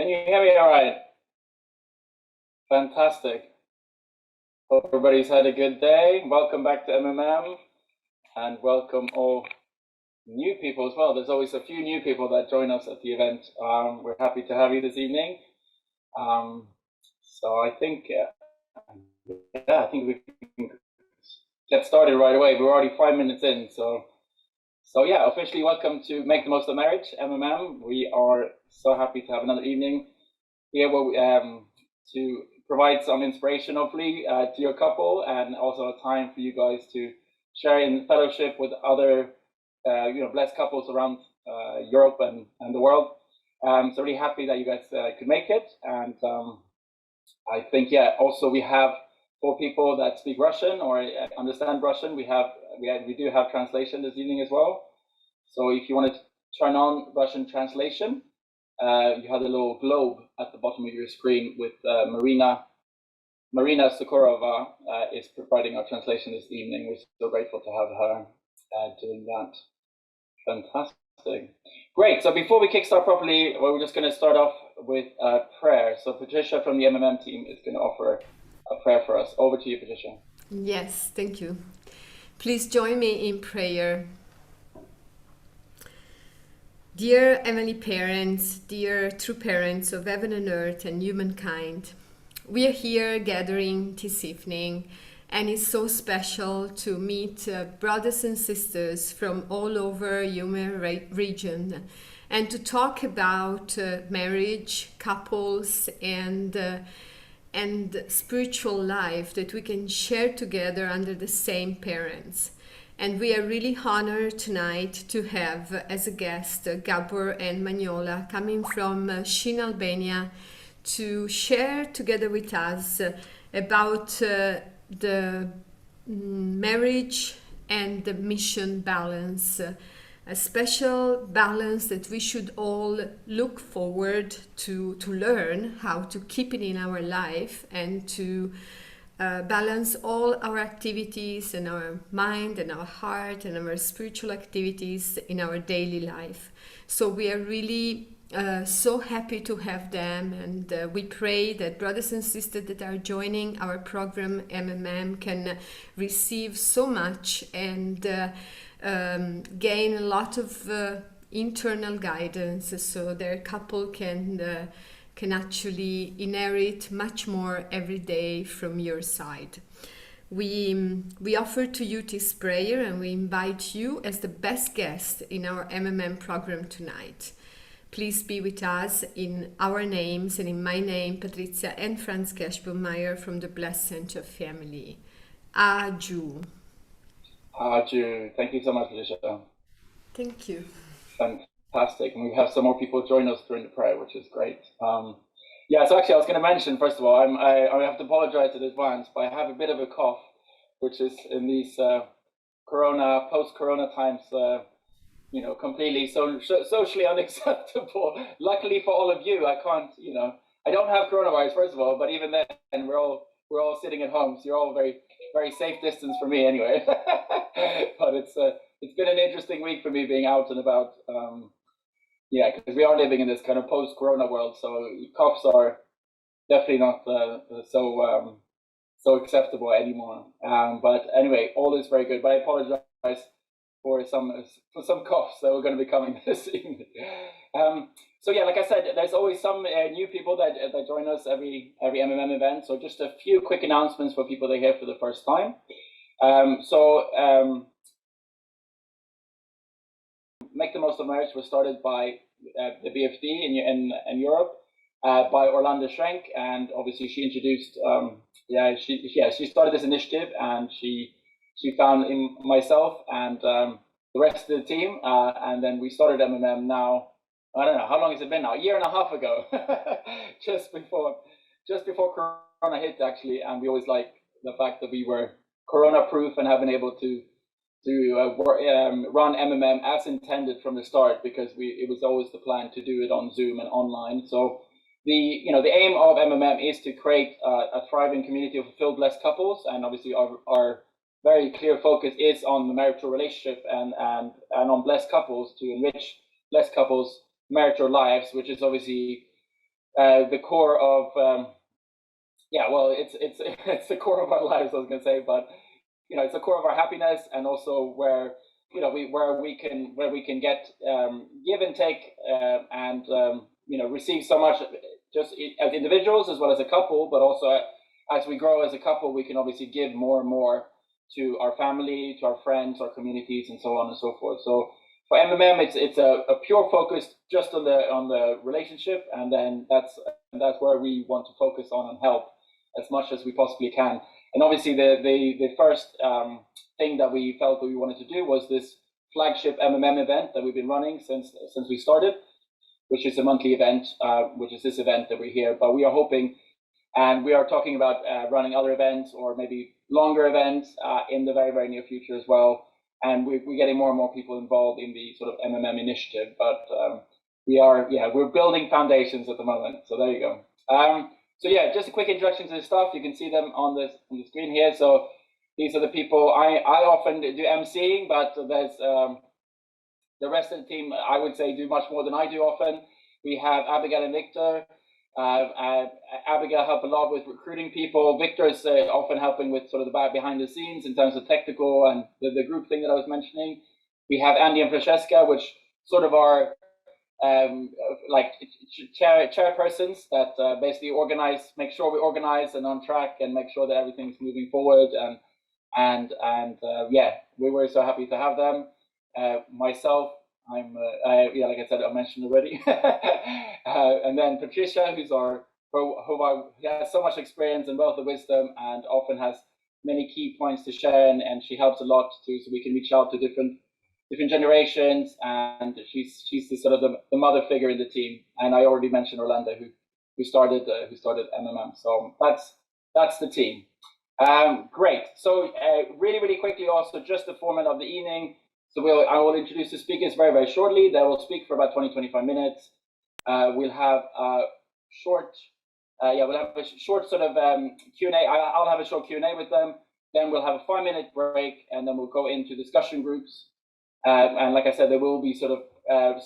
Can you hear me all right? Fantastic. Hope everybody's had a good day. Welcome back to MMM and welcome all new people as well. There's always a few new people that join us at the event. We're happy to have you this evening. So I think, I think we can get started right away. We're already 5 minutes in. So yeah, officially welcome to Make the Most of Marriage, MMM. We are so happy to have another evening here to provide some inspiration, hopefully, to your couple, and also a time for you guys to share in fellowship with other, blessed couples around Europe and the world. So really happy that you guys could make it, and I think also we have for people that speak Russian or understand Russian, we do have translation this evening as well. So if you want to turn on Russian translation, you have a little globe at the bottom of your screen with Marina Sokurova is providing our translation this evening. We're so grateful to have her doing that. Fantastic. Great. So before we kickstart properly, we're just going to start off with prayer. So Patricia from the MMM team is going to offer a prayer for us. Over to you, Patricia. Yes, thank you. Please join me in prayer. Dear Heavenly Parents, dear true parents of heaven and earth and humankind, we are here gathering this evening, and it's so special to meet brothers and sisters from all over human region and to talk about marriage, couples, and spiritual life that we can share together under the same parents. And we are really honored tonight to have as a guest Gabor and Manjola coming from Shin, Albania, to share together with us about the marriage and the mission balance, a special balance that we should all look forward to learn how to keep it in our life and to balance all our activities and our mind and our heart and our spiritual activities in our daily life. So we are really so happy to have them, and we pray that brothers and sisters that are joining our program MMM can receive so much and gain a lot of internal guidance, so their couple can actually inherit much more every day from your side. We offer to you this prayer, and we invite you as the best guest in our MMM program tonight. Please be with us in our names and in my name, Patrizia and Francesca from the Blessed Center family. Aju. Aju. Thank you so much, Patricia. Thank you. Fantastic. And we have some more people join us during the prayer, which is great. So actually I was going to mention, first of all, I have to apologize in advance, but I have a bit of a cough, which is in these post-corona times, completely socially unacceptable. Luckily for all of you, I don't have coronavirus, first of all, but even then we're all sitting at home, so you're all very, very safe distance from me anyway. But it's been an interesting week for me being out and about. Because we are living in this kind of post-corona world, so coughs are definitely not so acceptable anymore. But anyway, all is very good. But I apologize for some coughs that are going to be coming this evening. Like I said, there's always some new people that join us every MMM event. So just a few quick announcements for people that are here for the first time. Make the Most of Marriage was started by the BFD in Europe by Orlande, and obviously she introduced she started this initiative, and she found in myself and the rest of the team, and then we started MMM now. I don't know how long has it been now, a year and a half ago. just before Corona hit, actually, and we always like the fact that we were Corona proof and have been able to run MMM as intended from the start, because it was always the plan to do it on Zoom and online. So the aim of MMM is to create a thriving community of fulfilled blessed couples, and obviously our very clear focus is on the marital relationship and on blessed couples, to enrich blessed couples' marital lives, which is obviously the core of yeah, well, it's the core of our lives, I was going to say, but it's the core of our happiness, and also where where we can get give and take, and receive so much, just as individuals as well as a couple, but also as we grow as a couple, we can obviously give more and more to our family, to our friends, our communities, and so on and so forth. So for MMM, it's a pure focus just on the relationship, and then that's where we want to focus on and help as much as we possibly can. And obviously, the first thing that we felt that we wanted to do was this flagship MMM event that we've been running since we started, which is a monthly event, which is this event that we're here. But we are hoping, and we are talking about running other events or maybe longer events in the very, very near future as well. And we're getting more and more people involved in the sort of MMM initiative. But we're building foundations at the moment. So there you go. So yeah, just a quick introduction to the staff. You can see them on the screen here. So these are the people. I often do emceeing, but there's the rest of the team, I would say, do much more than I do often. We have Abigail and Victor. Abigail help a lot with recruiting people. Victor is often helping with sort of the behind the scenes in terms of technical and the group thing that I was mentioning. We have Andy and Francesca, which sort of are like chairpersons that basically make sure we organize and on track and make sure that everything's moving forward. And yeah, we were so happy to have them. Myself, I'm like I said, I mentioned already. And then Patrizia, who has so much experience and wealth of wisdom, and often has many key points to share, and she helps a lot too, so we can reach out to different generations, and she's the sort of the mother figure in the team. And I already mentioned Orlande, who started MMM. So that's the team. Great. So really, really quickly, also just the format of the evening. So I will introduce the speakers very, very shortly. They will speak for about 20-25 minutes. We'll have a short sort of Q&A. I'll have a short Q&A with them. Then we'll have a 5-minute break, and then we'll go into discussion groups. And like I said, there will be sort of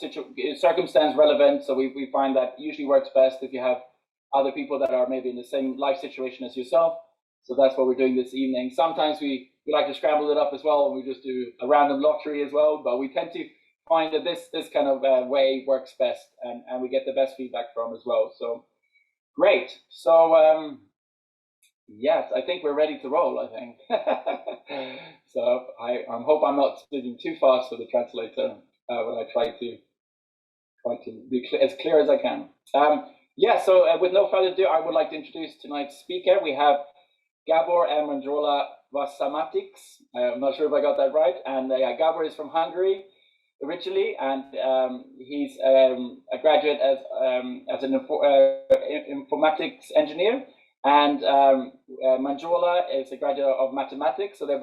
circumstance relevant. So we find that usually works best if you have other people that are maybe in the same life situation as yourself. So that's what we're doing this evening. Sometimes we like to scramble it up as well, and we just do a random lottery as well. But we tend to find that this kind of way works best, and we get the best feedback from as well. So great. So yes, I think we're ready to roll, I think. So I hope I'm not speaking too fast for the translator when I try to be as clear as I can. So with no further ado, I would like to introduce tonight's speaker. We have Gabor and Manjola Vasamatics. I'm not sure if I got that right. And Gabor is from Hungary originally, and he's a graduate as an informatics engineer. And Manjola is a graduate of mathematics. So they're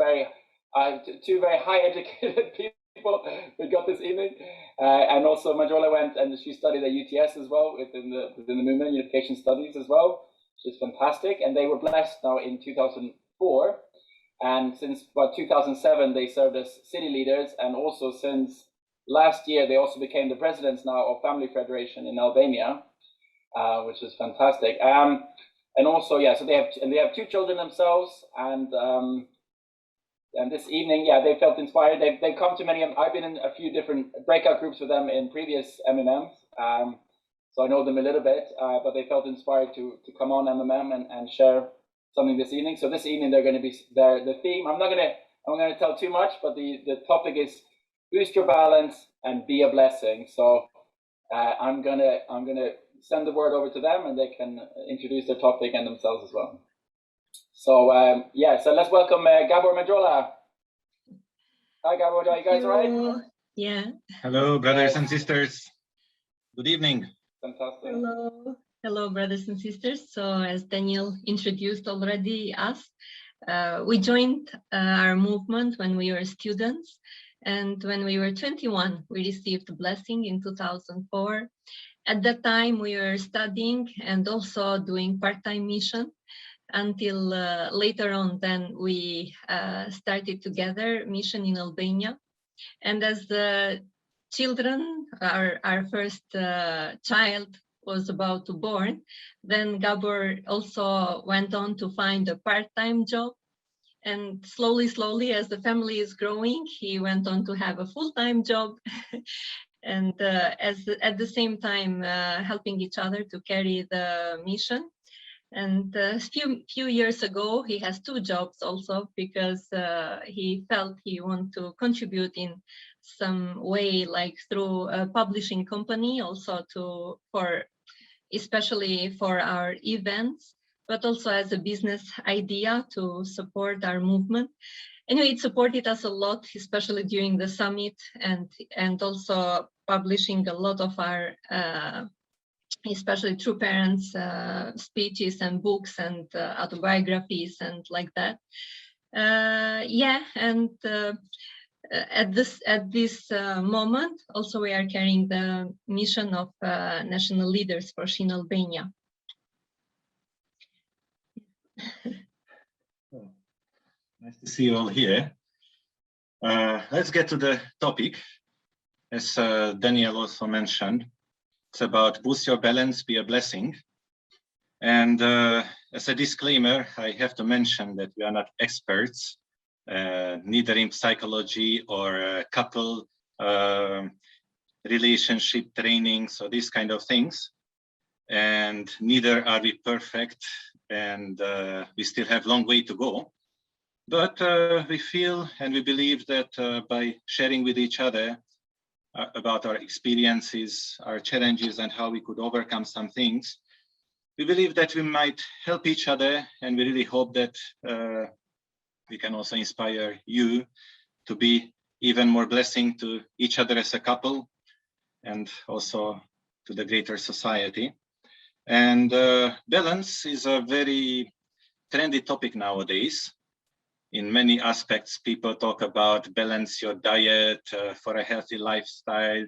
two very high educated people we got this evening. And also Manjola went and she studied at UTS as well within the movement, unification studies as well, which is fantastic. And they were blessed now in 2004. And since about 2007, they served as city leaders. And also since last year, they also became the presidents now of Family Federation in Albania, which is fantastic. And also, so they have 2 children themselves, and this evening, they felt inspired. They've come to many. I've been in a few different breakout groups with them in previous MMMs, so I know them a little bit. But they felt inspired to come on MMM and share something this evening. So this evening they're going to be the theme. I'm not going to tell too much, but the topic is boost your balance and be a blessing. So I'm gonna send the word over to them, and they can introduce their topic and themselves as well. So so let's welcome Gabor Manjola. Hi Gabor, are you guys all right? Yeah. Hello, brothers and sisters. Good evening. Fantastic. Hello, brothers and sisters. So as Daniel introduced already us, we joined our movement when we were students, and when we were 21, we received a blessing in 2004. At that time, we were studying and also doing part-time mission until later on, then we started together mission in Albania. And as the children, our first child was about to born, then Gabor also went on to find a part-time job. And slowly, as the family is growing, he went on to have a full-time job. And at the same time, helping each other to carry the mission. And a few years ago, he has 2 jobs also, because he felt he wanted to contribute in some way, like through a publishing company, also especially for our events, but also as a business idea to support our movement. Anyway, it supported us a lot, especially during the summit, and also publishing a lot of our especially True Parents speeches and books and autobiographies and like that. At this moment, also we are carrying the mission of national leaders for Shin Albania. Nice to see you all here. Let's get to the topic. As Daniel also mentioned, it's about boost your balance, be a blessing. And as a disclaimer, I have to mention that we are not experts, neither in psychology or couple relationship training, so these kind of things. And neither are we perfect, and we still have a long way to go. But we feel and we believe that by sharing with each other about our experiences, our challenges, and how we could overcome some things, we believe that we might help each other, and we really hope that we can also inspire you to be even more blessing to each other as a couple, and also to the greater society. And balance is a very trendy topic nowadays. In many aspects, people talk about balance your diet for a healthy lifestyle,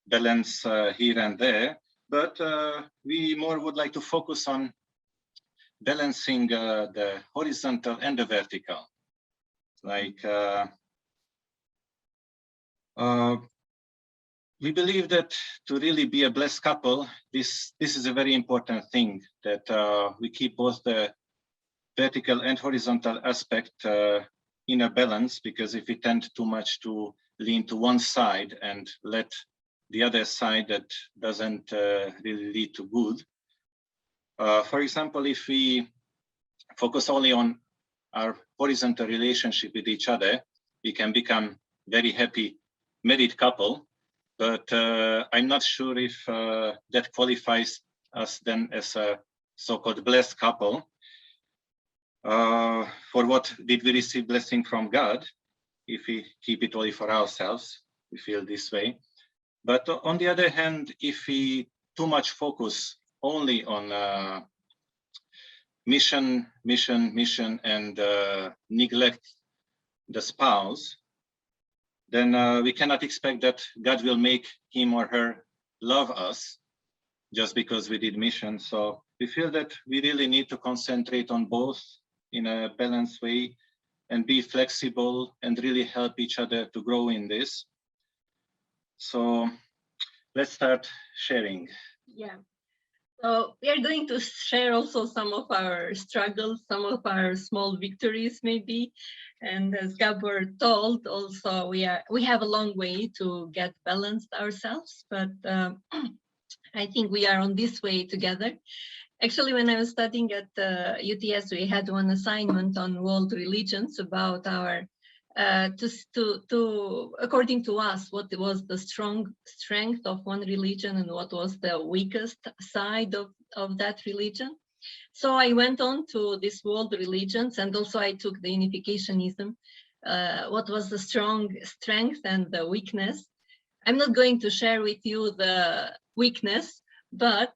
balance here and there. But we more would like to focus on balancing the horizontal and the vertical. Like we believe that to really be a blessed couple, this is a very important thing, that we keep both the vertical and horizontal aspect in a balance, because if we tend too much to lean to one side and let the other side, that doesn't really lead to good. For example, if we focus only on our horizontal relationship with each other, we can become very happy married couple, but I'm not sure if that qualifies us then as a so-called blessed couple. For what did we receive blessing from God if we keep it only for ourselves? We feel this way. But on the other hand, if we too much focus only on mission, and neglect the spouse, then we cannot expect that God will make him or her love us just because we did mission. So we feel that we really need to concentrate on both in a balanced way and be flexible and really help each other to grow in this. So let's start sharing. Yeah. So we are going to share also some of our struggles, some of our small victories maybe. And as Gabor told, also we have a long way to get balanced ourselves, but I think we are on this way together. Actually, when I was studying at UTS, we had one assignment on world religions about our, according to us, what was the strength of one religion and what was the weakest side of that religion. So I went on to these world religions, and also I took the unificationism, what was the strength and the weakness. I'm not going to share with you the weakness, but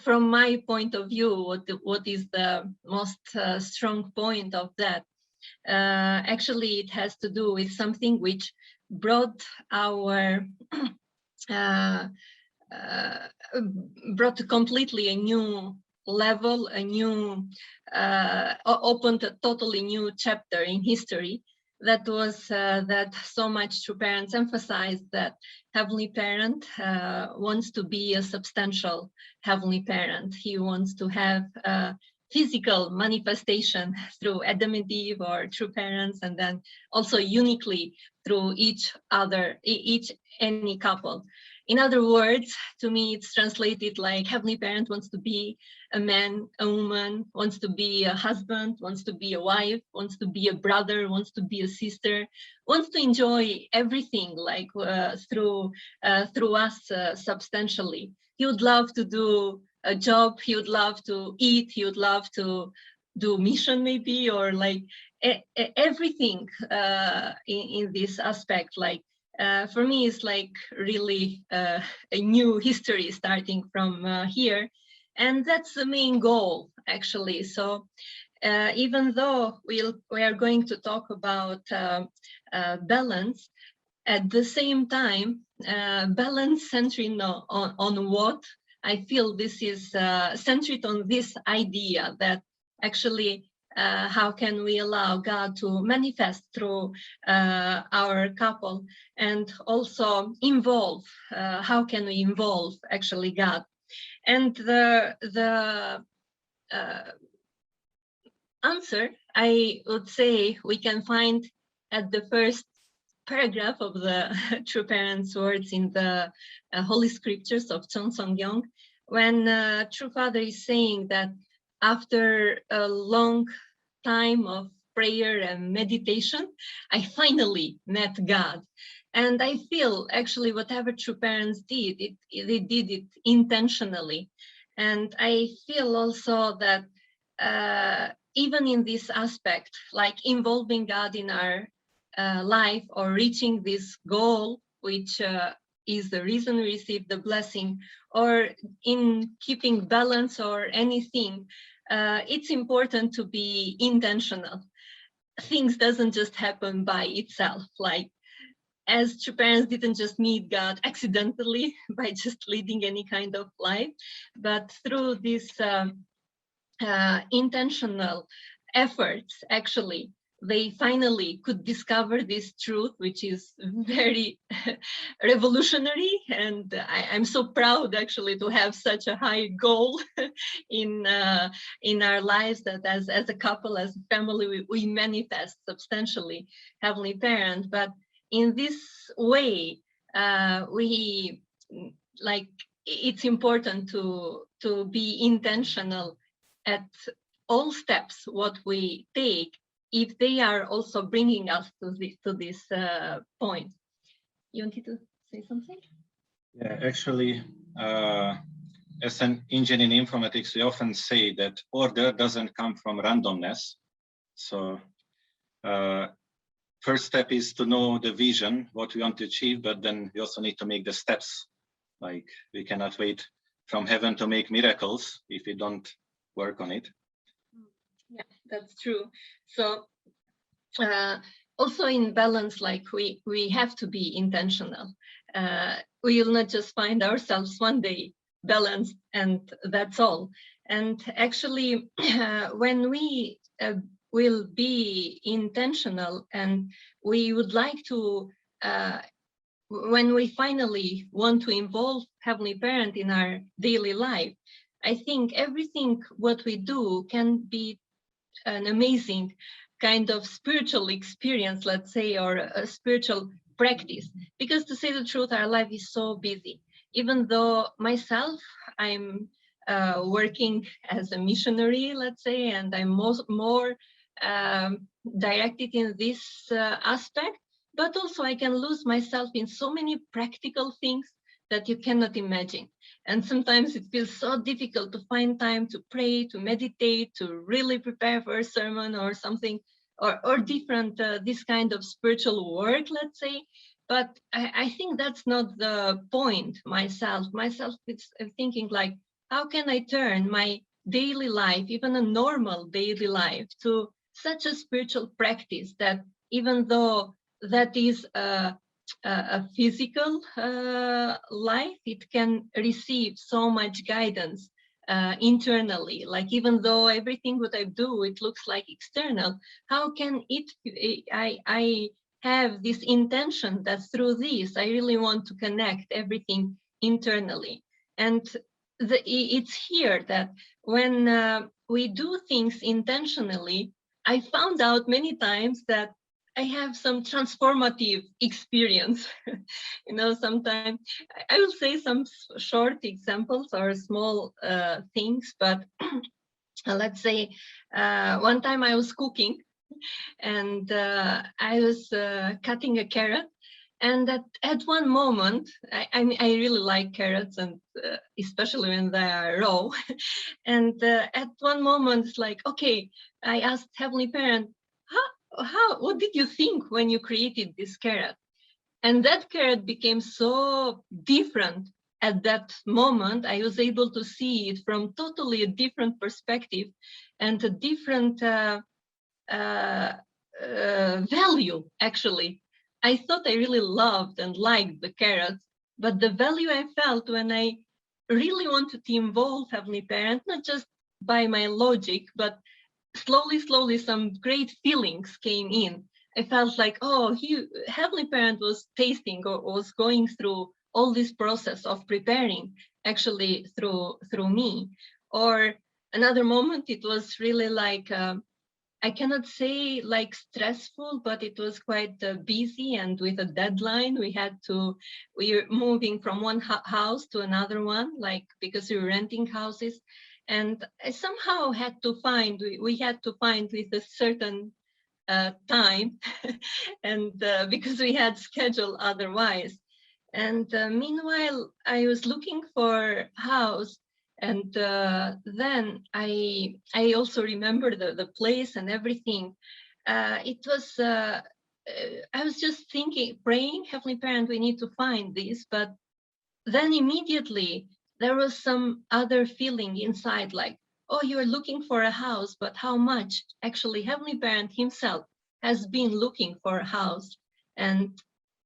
from my point of view, what is the most strong point of that? Actually, it has to do with something which brought our brought completely a new level, a new opened a totally new chapter in history, that was that so much true parents emphasize that Heavenly Parent wants to be a substantial Heavenly Parent. He wants to have a physical manifestation through Adam and Eve or true parents, and then also uniquely through each any couple. In other words, to me, it's translated like Heavenly Parent wants to be a man, a woman, wants to be a husband, wants to be a wife, wants to be a brother, wants to be a sister, wants to enjoy everything like through us substantially. He would love to do a job, he would love to eat, he would love to do mission maybe, or like everything in this aspect. Like for me, it's like really a new history starting from here. And that's the main goal, actually. So even though we are going to talk about balance, at the same time, balance centering on what? I feel this is centered on this idea that actually how can we allow God to manifest through our couple, and also involve, how can we involve actually God? And the answer, I would say, we can find at the first paragraph of the True Parents' words in the Holy Scriptures of Chon Song-yong, when True Father is saying that after a long time of prayer and meditation, I finally met God. And I feel actually whatever True Parents did, they did it intentionally. And I feel also that even in this aspect, like involving God in our life or reaching this goal, which is the reason we receive the blessing, or in keeping balance or anything, it's important to be intentional. Things doesn't just happen by itself. Like, as true parents didn't just meet God accidentally by just leading any kind of life, but through this intentional efforts, actually, they finally could discover this truth, which is very revolutionary. And I'm so proud actually to have such a high goal in our lives, that as a couple, as a family, we manifest substantially Heavenly Parent. But in this way, we like, it's important to be intentional at all steps what we take, if they are also bringing us to this point. You wanted to say something? Yeah, actually, as an engineer in informatics, we often say that order doesn't come from randomness. So first step is to know the vision, what we want to achieve, but then we also need to make the steps. Like, we cannot wait from heaven to make miracles if we don't work on it. Yeah, that's true. So also in balance, like we have to be intentional. We will not just find ourselves one day balanced and that's all. And actually, when we will be intentional, and we would like to, when we finally want to involve Heavenly Parent in our daily life, I think everything what we do can be an amazing kind of spiritual experience, let's say, or a spiritual practice. Because to say the truth, our life is so busy. Even though myself, I'm working as a missionary, let's say, and I'm more directed in this aspect, but also I can lose myself in so many practical things that you cannot imagine. And sometimes it feels so difficult to find time to pray, to meditate, to really prepare for a sermon or something, or different, this kind of spiritual work, let's say. But I think that's not the point. Myself, it's thinking like, how can I turn my daily life, even a normal daily life, to such a spiritual practice that even though that is a physical life, it can receive so much guidance internally. Like, even though everything what I do, it looks like external, how can I have this intention that through this, I really want to connect everything internally. And it's here that when we do things intentionally, I found out many times that I have some transformative experience. You know, sometimes I will say some short examples or small things, but let's say one time I was cooking and I was cutting a carrot. And at one moment, I really like carrots, and especially when they are raw. And at one moment, it's like, okay, I asked Heavenly Parent, what did you think when you created this carrot? And that carrot became so different at that moment. I was able to see it from totally a different perspective and a different value, actually. I thought I really loved and liked the carrots, but the value I felt when I really wanted to involve Heavenly Parent, not just by my logic, but slowly, some great feelings came in. I felt like, oh, Heavenly Parent was tasting or was going through all this process of preparing, actually through me. Or another moment, it was really like, I cannot say like stressful, but it was quite busy and with a deadline. We were moving from one house to another one, like, because we were renting houses. And I somehow had to find, we had to find with a certain time, and because we had schedule otherwise. And meanwhile, I was looking for house. And then I also remember the place and everything. It was, I was just thinking, praying, Heavenly Parent, we need to find this. But then immediately there was some other feeling inside, like, oh, you're looking for a house, but how much? Actually, Heavenly Parent himself has been looking for a house. And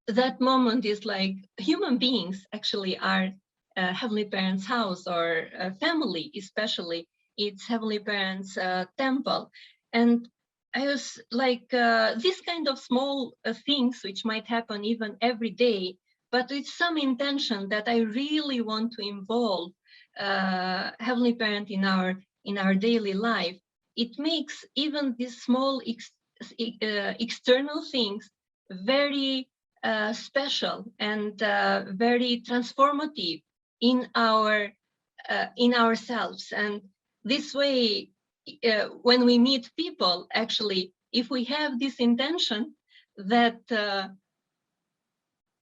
that moment is like, human beings actually are Heavenly Parent's house, or family especially, it's Heavenly Parent's temple. And I was like, this kind of small things which might happen even every day, but with some intention that I really want to involve Heavenly Parent in our daily life. It makes even these small external things very special and very transformative in ourselves. And this way, when we meet people, actually, if we have this intention that,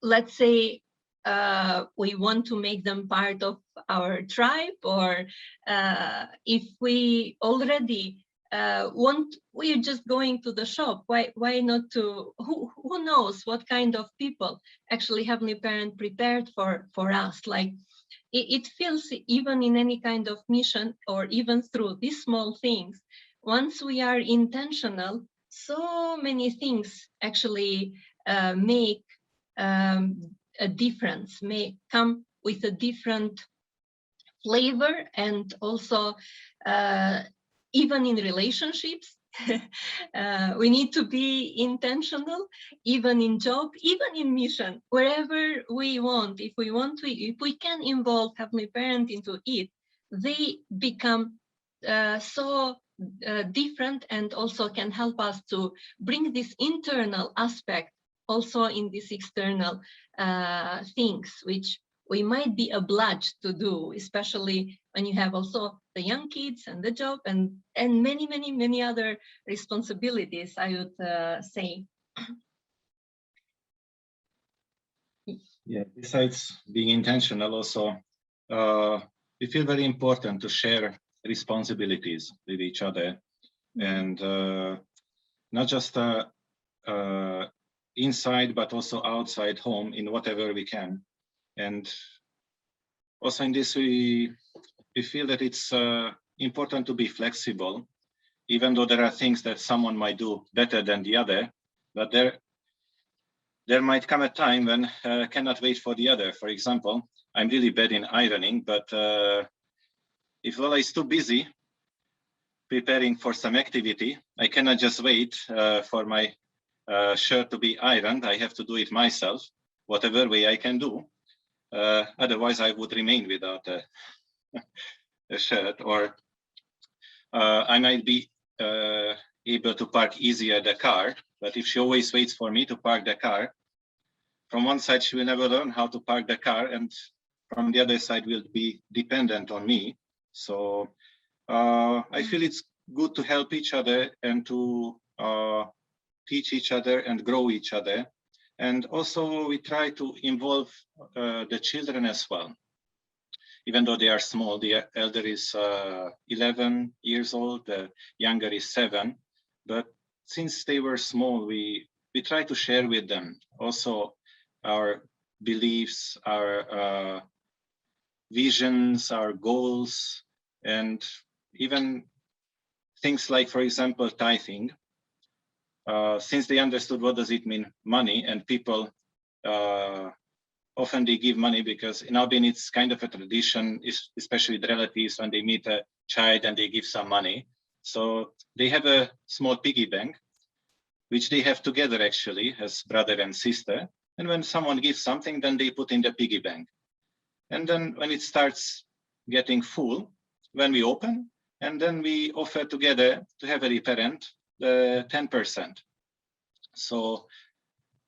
let's say, we want to make them part of our tribe, or if we already we're just going to the shop, why not to, who knows what kind of people actually Heavenly Parent prepared for us. Like, it feels, even in any kind of mission, or even through these small things, once we are intentional, so many things actually make a difference, may come with a different flavor. And also even in relationships, we need to be intentional, even in job, even in mission, wherever we want. If we can involve Heavenly Parent into it, they become so different, and also can help us to bring this internal aspect also in these external things, which we might be obliged to do, especially when you have also the young kids and the job and many other responsibilities, I would say. Yeah, besides being intentional, also we feel very important to share responsibilities with each other, and not just inside, but also outside home, in whatever we can. And also in this, we feel that it's important to be flexible, even though there are things that someone might do better than the other, but there might come a time when cannot wait for the other. For example, I'm really bad in ironing, but if Lola is too busy preparing for some activity, I cannot just wait for my shirt to be ironed. I have to do it myself, whatever way I can do. Otherwise, I would remain without a shirt, or I might be able to park easier the car, but if she always waits for me to park the car, from one side she will never learn how to park the car, and from the other side will be dependent on me. So I feel it's good to help each other and to teach each other and grow each other. And also we try to involve the children as well. Even though they are small, the elder is 11 years old, the younger is 7. But since they were small, we try to share with them also our beliefs, our visions, our goals, and even things like, for example, tithing. Since they understood what does it mean, money, and people often they give money because in Albania it's kind of a tradition, especially with relatives, when they meet a child and they give some money. So they have a small piggy bank, which they have together actually as brother and sister. And when someone gives something, then they put in the piggy bank. And then when it starts getting full, when we open, and then we offer together to heavily parent the 10%. So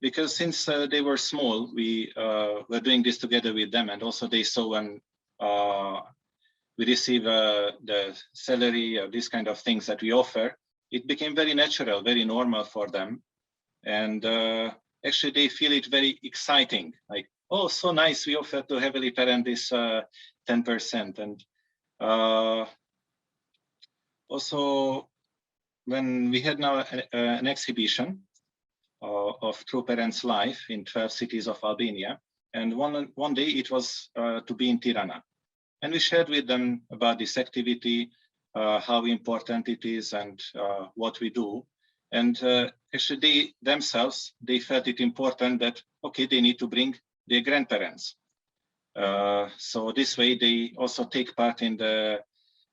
because since they were small, we were doing this together with them, and also they saw when we receive the salary or these kind of things that we offer, it became very natural, very normal for them. And actually they feel it very exciting, like, oh, so nice, we offer to heavily parent this 10%. And also when we had now an exhibition of True Parents Life in 12 cities of Albania. And one day it was to be in Tirana. And we shared with them about this activity, how important it is and what we do. And actually they themselves, they felt it important that, okay, they need to bring their grandparents. So this way they also take part in the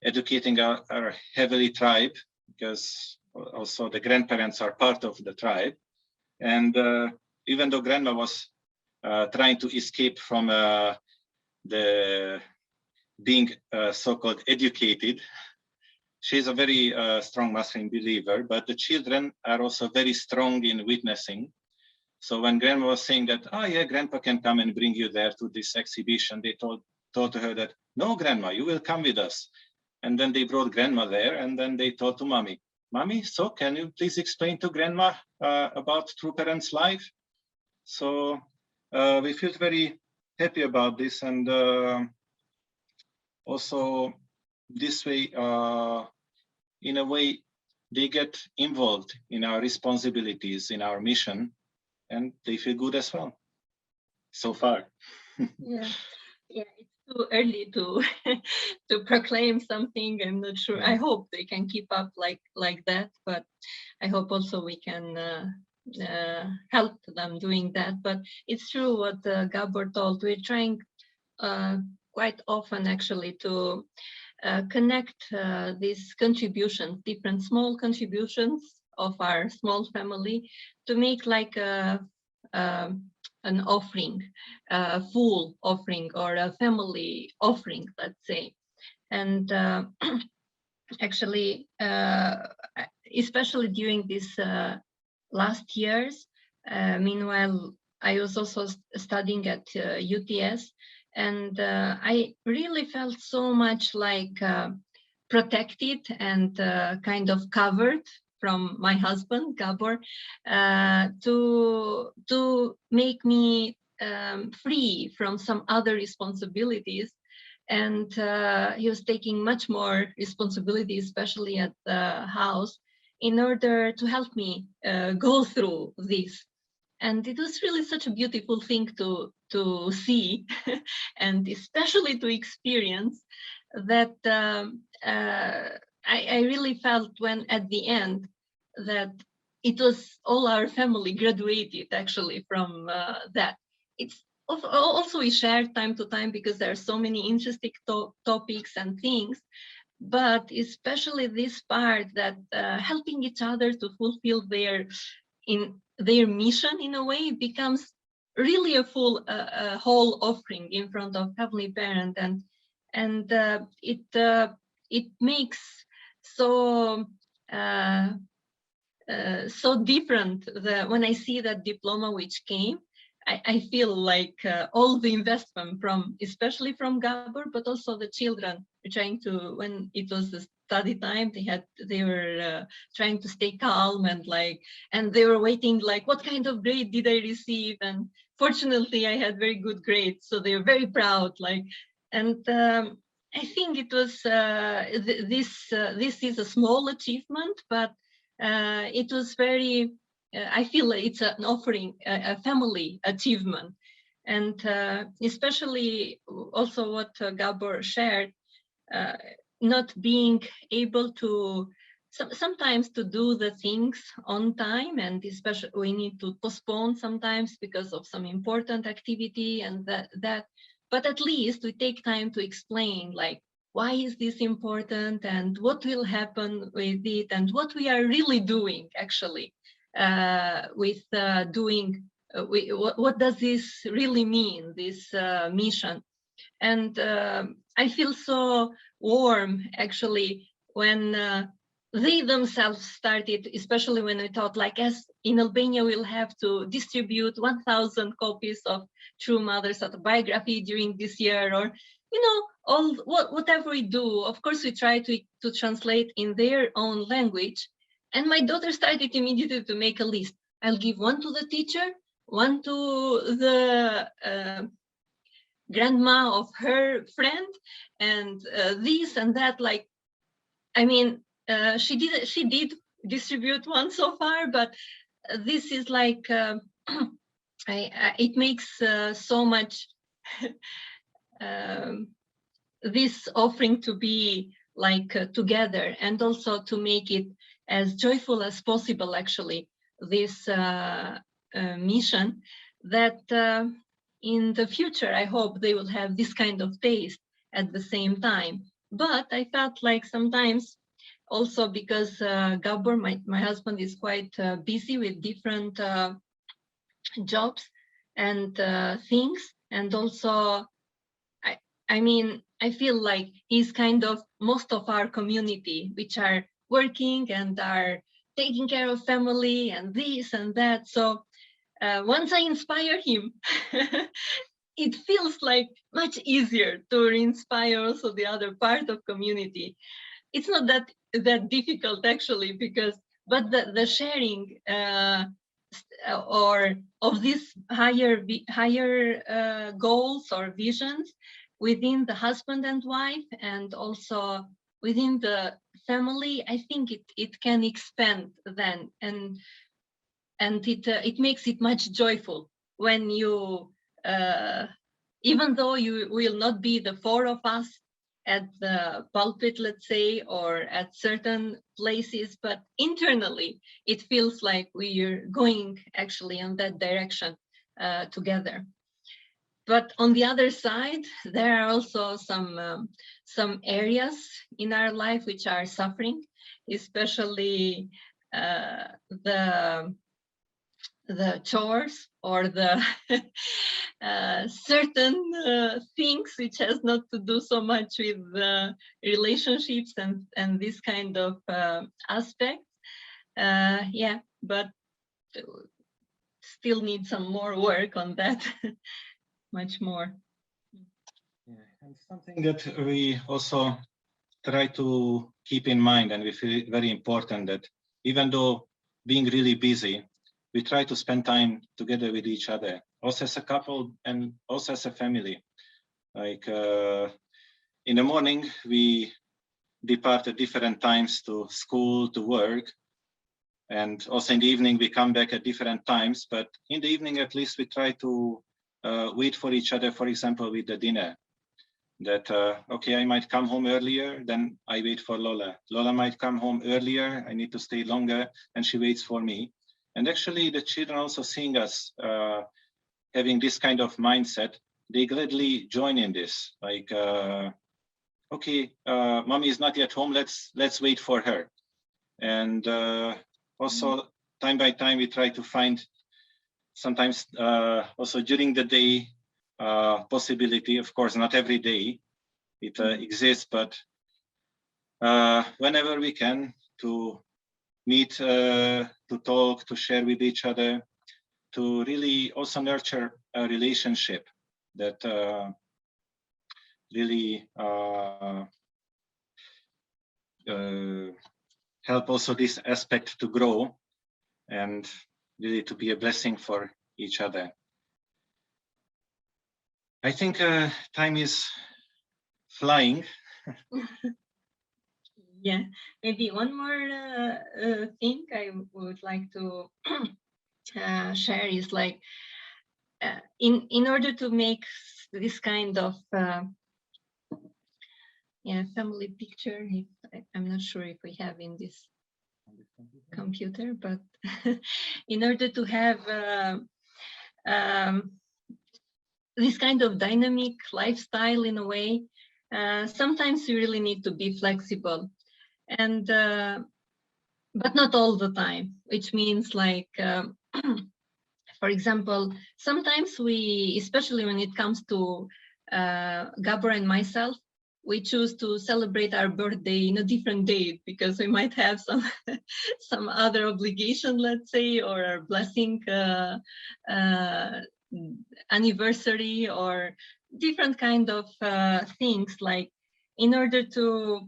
educating our heavily tribe, because also the grandparents are part of the tribe. And even though grandma was trying to escape from the being so-called educated, she's a very strong Muslim believer, but the children are also very strong in witnessing. So when grandma was saying that, oh yeah, grandpa can come and bring you there to this exhibition, they told her that, no, grandma, you will come with us. And then they brought grandma there, and then they told to mommy, Mommy, so can you please explain to grandma about True Parents Life? So we feel very happy about this, and also this way, in a way, they get involved in our responsibilities, in our mission, and they feel good as well, so far. Yeah, it's too early to to proclaim something. I'm not sure. I hope they can keep up like that, but I hope also we can help them doing that. But it's true what Gabor told. We're trying quite often actually to connect these contributions, different small contributions of our small family, to make like an offering, a full offering or a family offering, let's say. And actually, especially during these last years, meanwhile, I was also studying at UTS, and I really felt so much like protected and kind of covered from my husband, Gabor, to make me free from some other responsibilities. And he was taking much more responsibility, especially at the house, in order to help me go through this. And it was really such a beautiful thing to see and especially to experience that I really felt when at the end that it was all our family graduated actually from that. It's also we share time to time because there are so many interesting topics and things, but especially this part that helping each other to fulfill their mission in a way becomes really a full whole offering in front of Heavenly Parent, and it makes so so different. When I see that diploma which came, I feel like all the investment from, especially from Gabor, but also the children were trying to, when it was the study time, they were trying to stay calm and they were waiting like, what kind of grade did I receive? And fortunately, I had very good grades, so they were very proud. And I think it was this is a small achievement, but it was very. I feel it's an offering, a family achievement, and especially also what Gabor shared, not being able to sometimes to do the things on time, and especially we need to postpone sometimes because of some important activity and that. But at least we take time to explain, like, why is this important and what will happen with it and what we are really doing actually. With doing, what does this really mean, this mission? And I feel so warm actually when they themselves started, especially when I thought, like, as in Albania we'll have to distribute 1,000 copies of True Mother's autobiography during this year, or whatever we do, of course we try to translate in their own language. And my daughter started immediately to make a list. I'll give one to the teacher, one to the grandma of her friend, and this and that. Like, I mean, she did distribute one so far, but this is like it makes so much this offering to be like together, and also to make it as joyful as possible, actually, this mission, that in the future, I hope they will have this kind of taste at the same time. But I felt like sometimes also because Gabor, my husband, is quite busy with different jobs and things. And also, I mean, I feel like he's kind of most of our community, which are working and are taking care of family and this and that. So once I inspire him, it feels like much easier to inspire also the other part of community. It's not that difficult actually, but the sharing or of these higher goals or visions within the husband and wife, and also within the family, I think it can expand then, and it makes it much joyful when you, even though you will not be the four of us at the pulpit, let's say, or at certain places, but internally it feels like we are going actually in that direction together. But on the other side, there are also some areas in our life which are suffering, especially the chores or the certain things which has not to do so much with relationships and this kind of aspects. Yeah, but still need some more work on that. Much more. Yeah, and something that we also try to keep in mind, and we feel very important, that even though being really busy, we try to spend time together with each other, also as a couple and also as a family. Like in the morning, we depart at different times to school, to work, and also in the evening, we come back at different times. But in the evening, at least, we try to wait for each other, for example, with the dinner. That, okay, I might come home earlier, then I wait for Lola. Lola might come home earlier, I need to stay longer, and she waits for me. And actually, the children also seeing us having this kind of mindset, they gladly join in this. Like, okay, mommy is not yet home. Let's wait for her. And also, time by time, we try to find sometimes also during the day possibility. Of course, not every day it exists, but whenever we can, to meet, to talk, to share with each other, to really also nurture a relationship that really help also this aspect to grow and really to be a blessing for each other. I think time is flying. Yeah, maybe one more thing I would like to share is like, in order to make this kind of family picture, if I'm not sure if we have in this computer, but in order to have this kind of dynamic lifestyle in a way, sometimes you really need to be flexible, and but not all the time, which means like for example, sometimes we, especially when it comes to Gabor and myself, we choose to celebrate our birthday in a different date because we might have some some other obligation, let's say, or a blessing anniversary or different kind of things, like in order to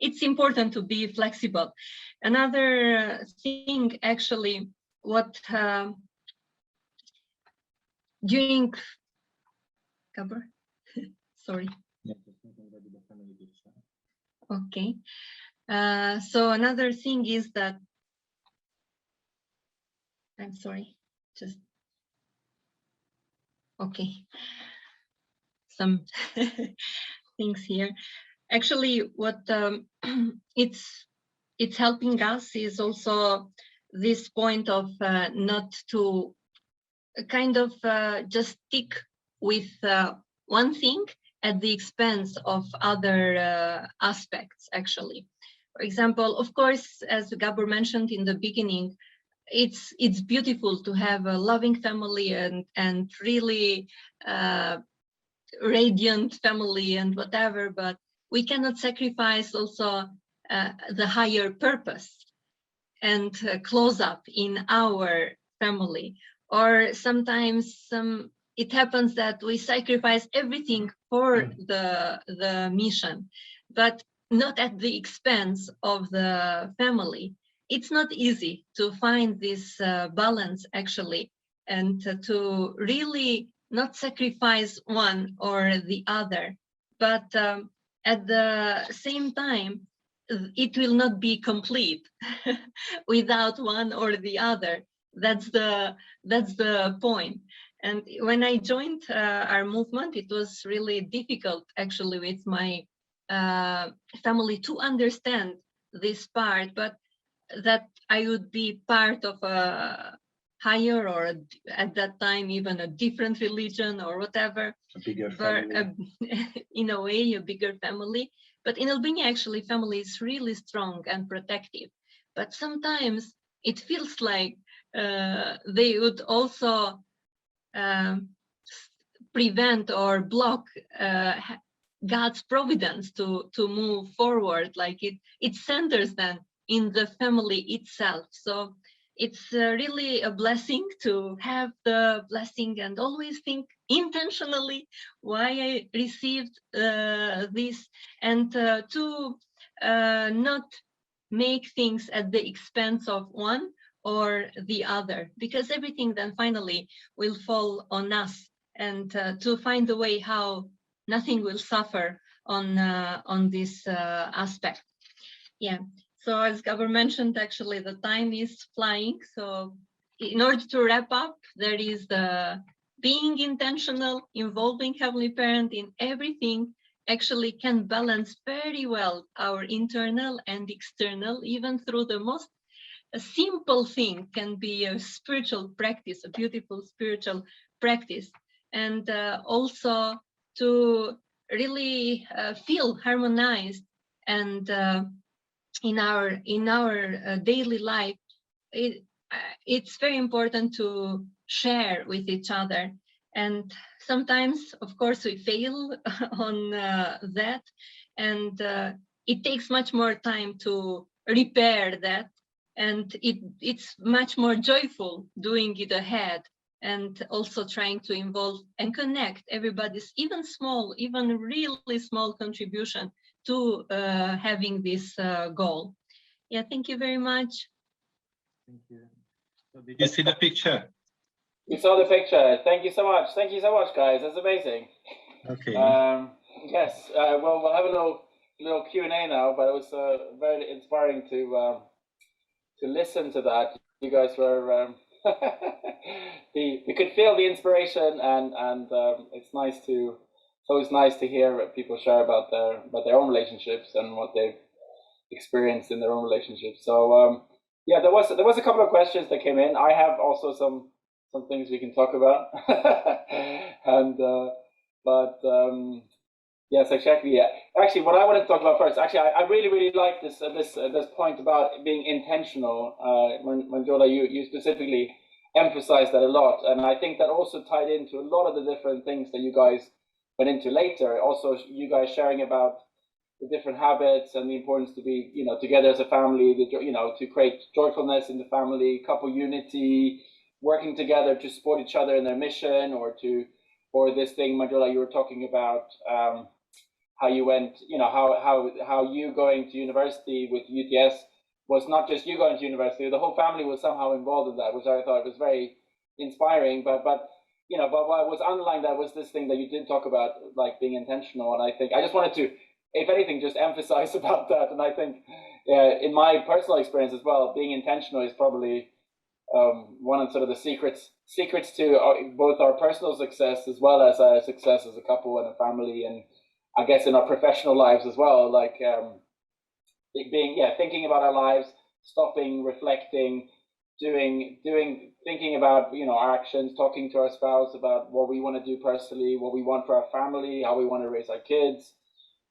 it's important to be flexible. Another thing, actually, what during Gabor, sorry. Okay. So another thing is that, I'm sorry, just okay. Some things here. Actually, what it's helping us is also this point of not to kind of just stick with one thing at the expense of other aspects, actually. For example, of course, as Gabor mentioned in the beginning, it's beautiful to have a loving family and really radiant family and whatever, but we cannot sacrifice also the higher purpose and close up in our family. Or sometimes it happens that we sacrifice everything for the mission, but not at the expense of the family. It's not easy to find this balance, actually, and to really not sacrifice one or the other, but at the same time, it will not be complete without one or the other. That's the point. And when I joined our movement, it was really difficult, actually, with my family to understand this part, but that I would be part of a higher, or at that time even a different religion or whatever, A bigger family. In a way, a bigger family. But in Albania, actually, family is really strong and protective. But sometimes it feels like they would also prevent or block God's providence to move forward. Like it centers then in the family itself. So it's really a blessing to have the blessing and always think intentionally why I received this, and to not make things at the expense of one or the other, because everything then finally will fall on us, and to find a way how nothing will suffer on this aspect. Yeah. So as Gabor mentioned, actually the time is flying. So in order to wrap up, there is the being intentional, involving Heavenly Parent in everything actually can balance very well our internal and external, even through the most a simple thing can be a spiritual practice, a beautiful spiritual practice, and also to really feel harmonized and in our daily life. It's very important to share with each other, and sometimes, of course, we fail on that, and it takes much more time to repair that, and it's much more joyful doing it ahead, and also trying to involve and connect everybody's even really small contribution to having this goal. Yeah, thank you very much. Thank you. So did you see the picture? We saw the picture. Thank you so much. Thank you so much, guys. That's amazing. Okay. Yes. Well, we'll have a little Q&A now, but it was very inspiring to listen to that. You guys were you could feel the inspiration, and it's always nice to hear people share about their own relationships and what they've experienced in their own relationships. So yeah, there was a couple of questions that came in. I have also some things we can talk about, and yes, exactly. Yeah, actually, what I wanted to talk about first, actually, I really like this point about being intentional. Manjola, you specifically emphasized that a lot, and I think that also tied into a lot of the different things that you guys went into later. Also, you guys sharing about the different habits and the importance to be, together as a family, to create joyfulness in the family, couple unity, working together to support each other in their mission, or this thing, Manjola, you were talking about, how you went, how you going to university with UTS was not just you going to university, the whole family was somehow involved in that, which I thought was very inspiring. But what was underlying that was this thing that you did talk about, like being intentional. And I think I just wanted to, if anything, just emphasize about that. And I think, in my personal experience as well, being intentional is probably one of sort of the secrets to both our personal success as well as our success as a couple and a family, and I guess in our professional lives as well. Like thinking about our lives, stopping, reflecting, thinking about our actions, talking to our spouse about what we want to do personally, what we want for our family, how we want to raise our kids,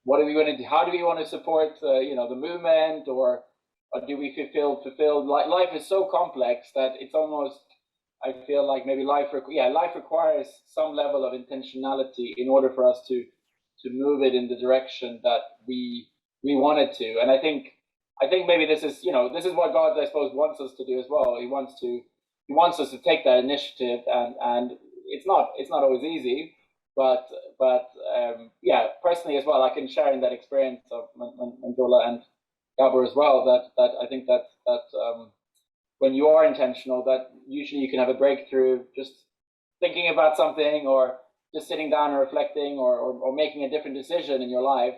what do we want to do, how do we want to support the movement, or do we feel fulfilled? Life is so complex that it's almost, I feel like maybe life requires some level of intentionality in order for us to move it in the direction that we wanted to. And I think maybe this is what God, I suppose, wants us to do as well. He wants us to take that initiative, and it's not always easy, but personally as well, I can share in that experience of Manjola and Gabor as well, that I think that when you are intentional, that usually you can have a breakthrough just thinking about something, or just sitting down and reflecting, or making a different decision in your life,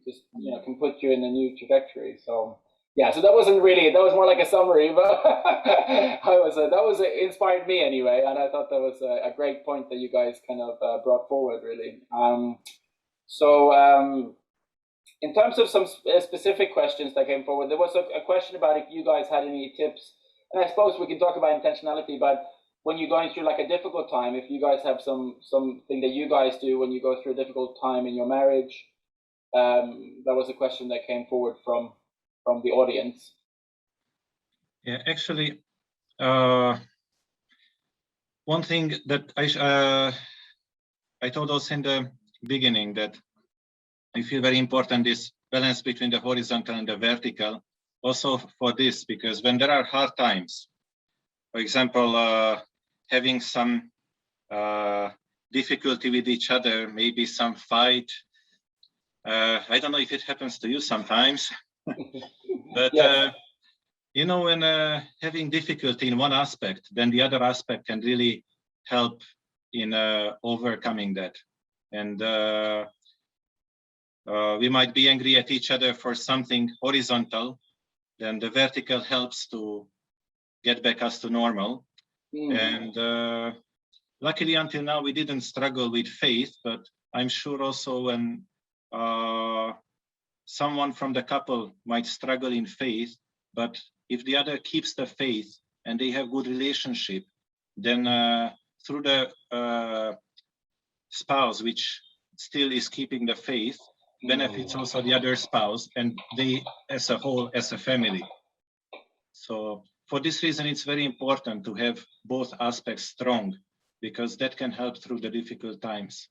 just can put you in a new trajectory. So yeah, so that was more like a summary, but that inspired me anyway, and I thought that was a great point that you guys kind of brought forward, really. In terms of some specific questions that came forward, there was a question about if you guys had any tips, and I suppose we can talk about intentionality, but when you're going through like a difficult time, if you guys have something that you guys do when you go through a difficult time in your marriage, that was a question that came forward from the audience. Yeah, actually, one thing that I told us in the beginning, that I feel very important, this balance between the horizontal and the vertical, also for this, because when there are hard times, for example, having some difficulty with each other, maybe some fight. I don't know if it happens to you sometimes, but yes. When having difficulty in one aspect, then the other aspect can really help in overcoming that. And we might be angry at each other for something horizontal, then the vertical helps to get back us to normal. And luckily until now we didn't struggle with faith, but I'm sure also when someone from the couple might struggle in faith, but if the other keeps the faith and they have good relationship, then through the spouse which still is keeping the faith, benefits also the other spouse and they as a whole, as a family. So for this reason, it's very important to have both aspects strong, because that can help through the difficult times.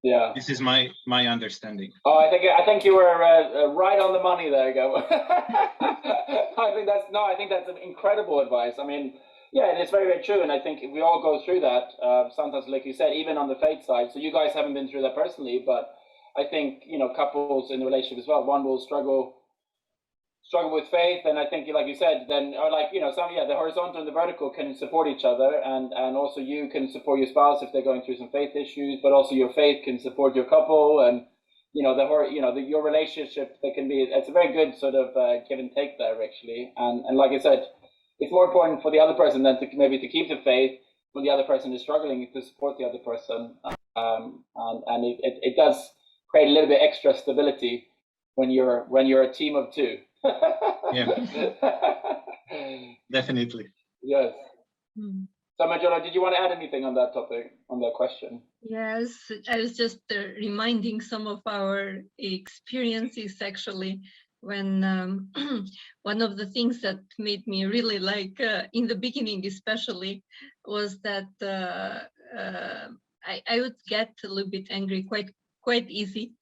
Yeah, this is my understanding. Oh, I think you were right on the money there, Gabor. I think that's incredible advice. I mean, yeah, it's very, very true, and I think we all go through that. Sometimes, like you said, even on the faith side. So you guys haven't been through that personally, but I think couples in the relationship as well. One will struggle with faith, and I think, like you said, then the horizontal and the vertical can support each other, and also you can support your spouse if they're going through some faith issues, but also your faith can support your couple, and your relationship. It's a very good sort of give and take there, actually, and like I said, it's more important for the other person than to keep the faith when the other person is struggling, to support the other person, and it does create a little bit extra stability when you're a team of two. Yeah, definitely. Yes. So Manjola, did you want to add anything on that topic, on that question? Yes, I was just reminding some of our experiences, actually, when one of the things that made me really like, in the beginning especially, was that I would get a little bit angry quite easy,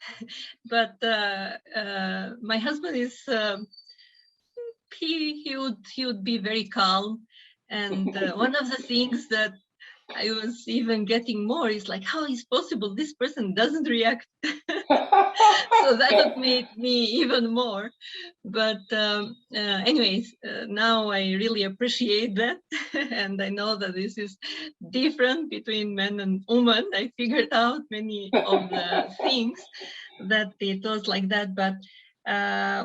but my husband is he would be very calm, and one of the things that I was even getting more is like, how is possible this person doesn't react? So that made me even more. But anyways, now I really appreciate that. And I know that this is different between men and women. I figured out many of the things that it was like that. But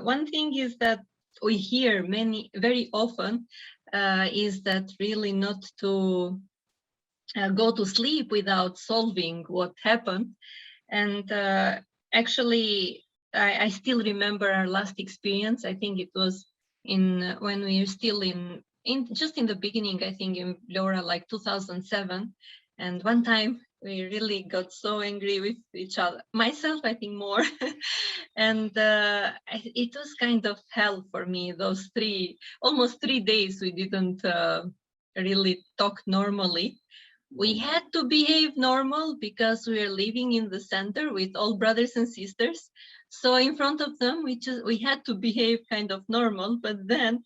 one thing is that we hear very often is that really not to go to sleep without solving what happened. And actually, I still remember our last experience. I think it was when we were still just in the beginning, I think in Laura, like 2007. And one time we really got so angry with each other, myself, I think more. And it was kind of hell for me, those almost 3 days we didn't really talk normally. We had to behave normal because we are living in the center with all brothers and sisters. So in front of them, we had to behave kind of normal. But then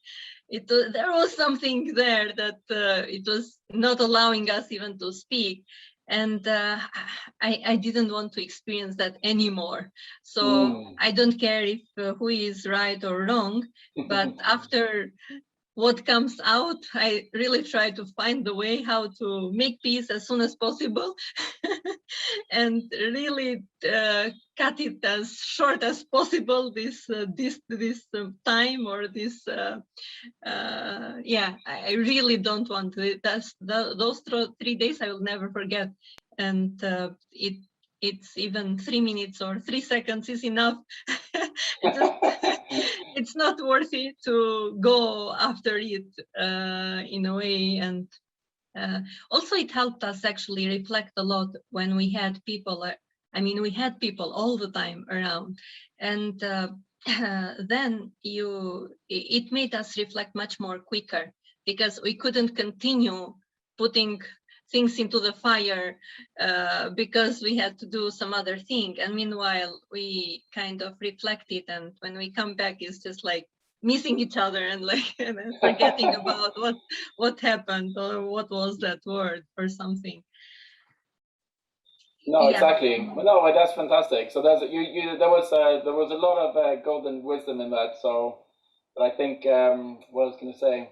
there was something there that it was not allowing us even to speak. And I didn't want to experience that anymore. So I don't care if who is right or wrong. But after what comes out, I really try to find the way how to make peace as soon as possible and really cut it as short as possible, this time, or this I really don't want to. Those 3 days I will never forget. And it's even 3 minutes or 3 seconds is enough. It's not worthy to go after it in a way. And also it helped us actually reflect a lot when we had people. We had people all the time around, and then it made us reflect much more quicker, because we couldn't continue putting things into the fire because we had to do some other thing. And meanwhile, we kind of reflected, and when we come back, it's just like missing each other and forgetting about what happened or what was that word or something. No, exactly. No, that's fantastic. So there was a lot of golden wisdom in that. So, but I think what I was going to say.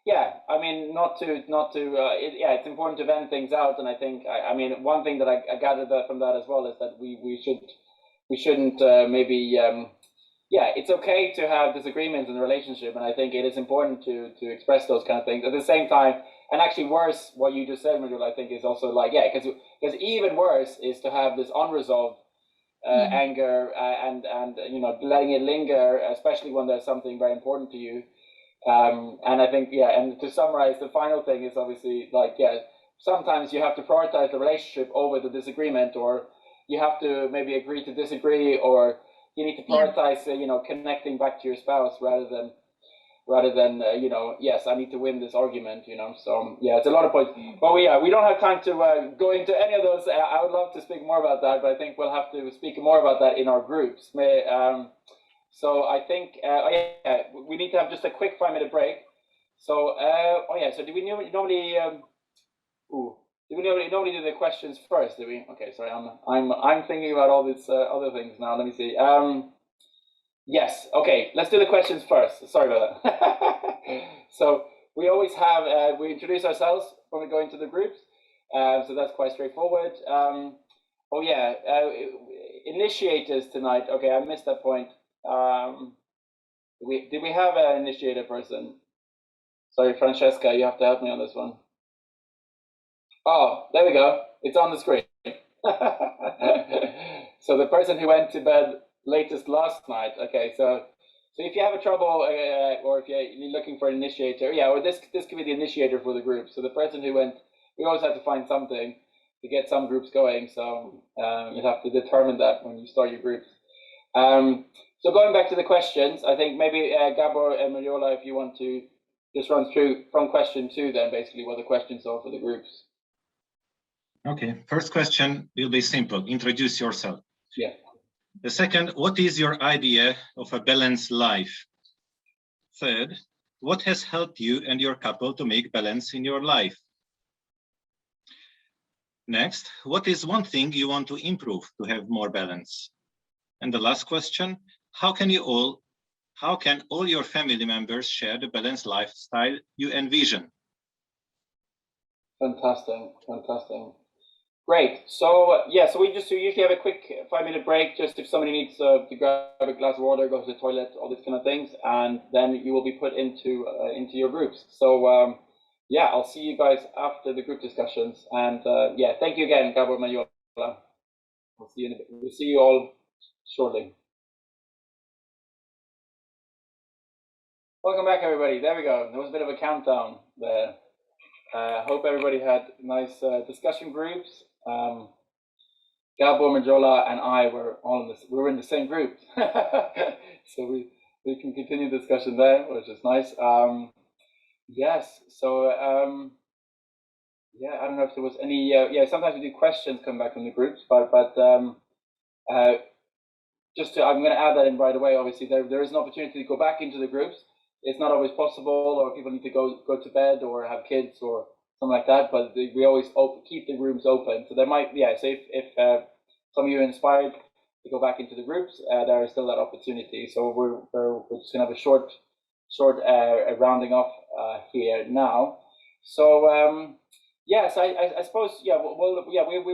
Yeah, I mean, it's important to vent things out, and I think, one thing that I gathered from that as well is that we shouldn't it's okay to have disagreements in a relationship, and I think it is important to express those kind of things at the same time. And actually, worse, what you just said, Manjola, I think is also because even worse is to have this unresolved anger and letting it linger, especially when there's something very important to you. And I think, yeah, and to summarize, the final thing is obviously like, yeah, sometimes you have to prioritize the relationship over the disagreement, or you have to maybe agree to disagree, or you need to prioritize, you know, connecting back to your spouse rather than you know, yes, I need to win this argument, you know. So yeah, it's a lot of points. But we don't have time to go into any of those. I would love to speak more about that, but I think we'll have to speak more about that in our groups. So I think we need to have just a quick 5-minute break. So so do we normally do the questions first? Do we? Okay, sorry, I'm thinking about all these other things now. Let me see. Yes. Okay. Let's do the questions first. Sorry about that. So we always have we introduce ourselves when we go into the groups. So that's quite straightforward. Initiators tonight. Okay, I missed that point. Did we have an initiator person? Sorry, Francesca, you have to help me on this one. Oh, there we go. It's on the screen. So the person who went to bed latest last night. Okay, so if you have a trouble or if you're looking for an initiator, or this could be the initiator for the group. So the person who went, we always have to find something to get some groups going. So you have to determine that when you start your groups. So going back to the questions, I think maybe Gabor and Manjola, if you want to just run through from question 2, then basically what the questions are for the groups. Okay, first question will be simple. Introduce yourself. Yeah. The second, what is your idea of a balanced life? Third, what has helped you and your couple to make balance in your life? Next, what is one thing you want to improve to have more balance? And the last question, how can all your family members share the balanced lifestyle you envision? Fantastic. Great. So so we usually have a quick 5-minute break, just if somebody needs to grab a glass of water, go to the toilet, all these kind of things, and then you will be put into your groups. So I'll see you guys after the group discussions, and thank you again, Gabor, Manjola. We'll see you all shortly. Welcome back, everybody. There we go. There was a bit of a countdown there. Hope everybody had nice discussion groups. Gabor, Manjola, and I were in the same group, so we can continue the discussion there, which is nice. Yes. So I don't know if there was any. Sometimes we do questions come back from the groups, but I'm going to add that in right away. Obviously, there is an opportunity to go back into the groups. It's not always possible, or people need to go to bed or have kids or something like that. But we always keep the rooms open. So there might, so if some of you are inspired to go back into the groups, there is still that opportunity. So we're just gonna have a short rounding off here now. So so I suppose we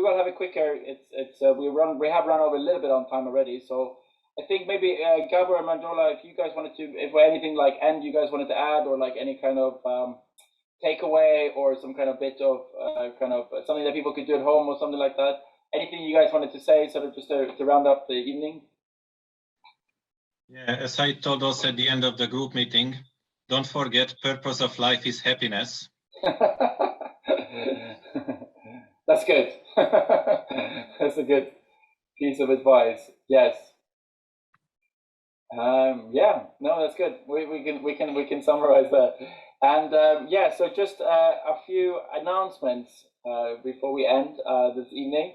will have a quicker. We have run over a little bit on time already. So I think maybe Gabor and Manjola, if you guys wanted to, if anything like end you guys wanted to add, or like any kind of takeaway, or some kind of bit of something that people could do at home or something like that. Anything you guys wanted to say, sort of just to round up the evening? Yeah, as I told us at the end of the group meeting, don't forget, purpose of life is happiness. That's good. That's a good piece of advice. Yes. That's good. We can summarize that. And so just a few announcements before we end this evening.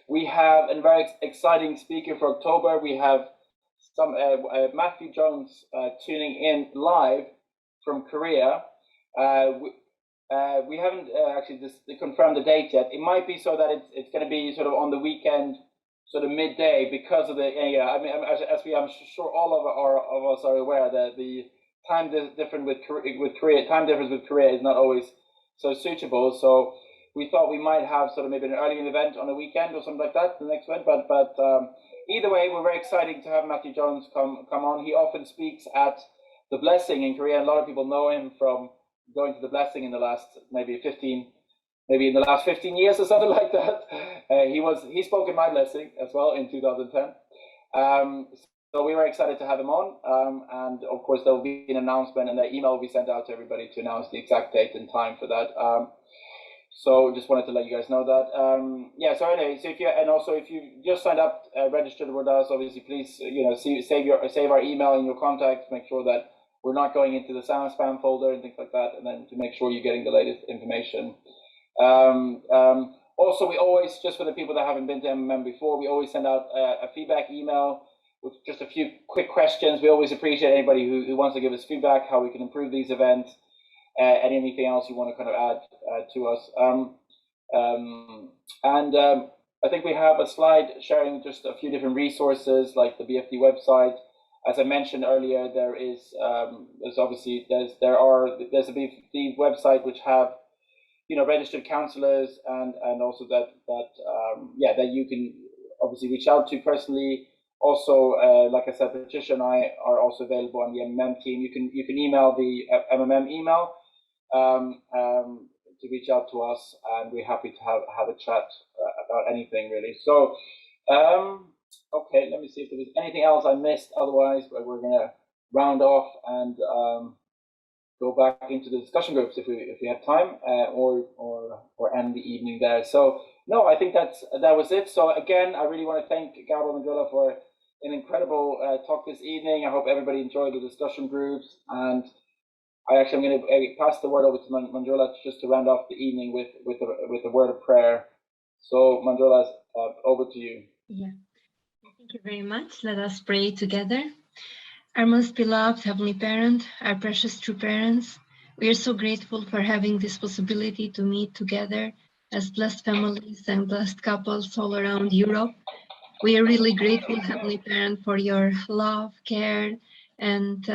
We have a very exciting speaker for October. We have some Matthew Jones tuning in live from Korea. We haven't actually just confirmed the date yet. It might be so that it's going to be sort of on the weekend, sort of midday, because of the I'm sure all of us are aware that the time difference with Korea is not always so suitable. So we thought we might have sort of maybe an early event on a weekend or something like that, the next one. But either way, we're very excited to have Matthew Jones come on. He often speaks at the Blessing in Korea. A lot of people know him from going to the Blessing in the last maybe in the last 15 years or something like that. He spoke in my Blessing as well in 2010. so we were excited to have him on, and of course there will be an announcement, and the email will be sent out to everybody to announce the exact date and time for that. So just wanted to let you guys know that. Yeah. So anyway, so if you just signed up, registered with us, obviously please save our email in your contacts. Make sure that we're not going into the spam folder and things like that, and then to make sure you're getting the latest information. Also, we always, just for the people that haven't been to MMM before, we always send out a feedback email with just a few quick questions. We always appreciate anybody who wants to give us feedback, how we can improve these events, and anything else you want to kind of add to us. I think we have a slide sharing just a few different resources, like the BFD website. As I mentioned earlier, there's a BFD website which have registered counselors and also that you can obviously reach out to personally. Also, like I said, Patrizia and I are also available on the MMM team. You can email the MMM email to reach out to us, and we're happy to have a chat about anything really. So, okay, let me see if there was anything else I missed. Otherwise, we're gonna round off and go back into the discussion groups if we have time, or end the evening there. So no, I think that was it. So again, I really want to thank Gabor and Manjola for an incredible talk this evening. I hope everybody enjoyed the discussion groups, and I'm going to pass the word over to Manjola just to round off the evening with a word of prayer. So Manjola, over to you. Yeah, thank you very much. Let us pray together. Our most beloved Heavenly Parent, our precious true parents, we are so grateful for having this possibility to meet together as blessed families and blessed couples all around Europe. We are really grateful, Heavenly Parent, for your love, care, and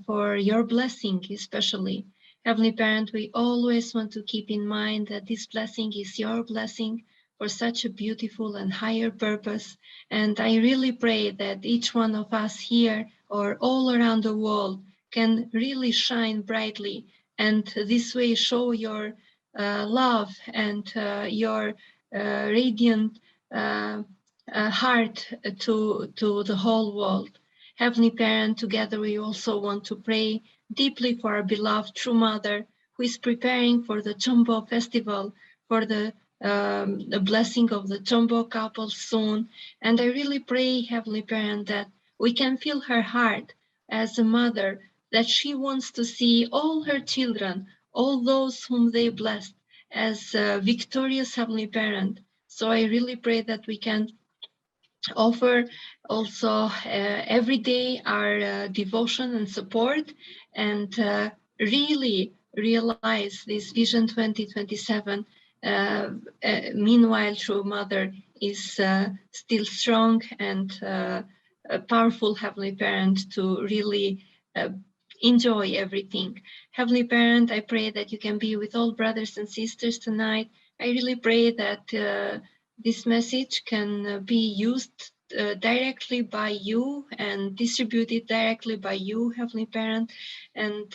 for your blessing especially. Heavenly Parent, we always want to keep in mind that this blessing is your blessing for such a beautiful and higher purpose. And I really pray that each one of us here or all around the world can really shine brightly and this way show your love and your radiant heart to the whole world. Heavenly Parent, together we also want to pray deeply for our beloved True Mother who is preparing for the Jumbo Festival, for the blessing of the Jumbo couple soon. And I really pray, Heavenly Parent, that we can feel her heart as a mother, that she wants to see all her children, all those whom they blessed, as victorious Heavenly Parent. So I really pray that we can offer also every day our devotion and support, and really realize this Vision 2027. Meanwhile, True Mother is still strong and a powerful Heavenly Parent to really enjoy everything. Heavenly Parent, I pray that you can be with all brothers and sisters tonight. I really pray that this message can be used directly by you and distributed directly by you, Heavenly Parent, and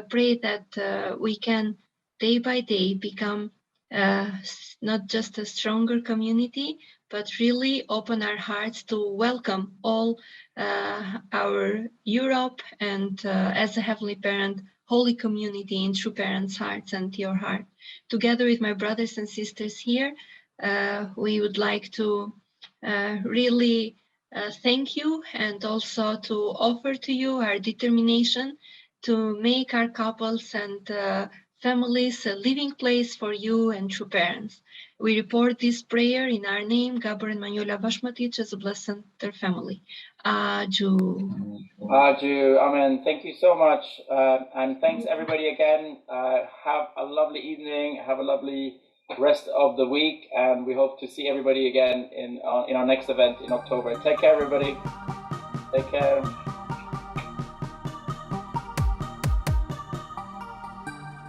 pray that we can day by day become not just a stronger community, but really open our hearts to welcome all our Europe and as a Heavenly Parent, holy community in True Parents' hearts and your heart. Together with my brothers and sisters here, we would like to really thank you and also to offer to you our determination to make our couples and families a living place for you and True Parents. We report this prayer in our name, Gabor and Manjola Bashmatic, as a blessed their family. Aju. Aju, amen. Thank you so much. And thanks everybody again. Have a lovely evening. Have a lovely rest of the week. And we hope to see everybody again in our next event in October. Take care, everybody. Take care.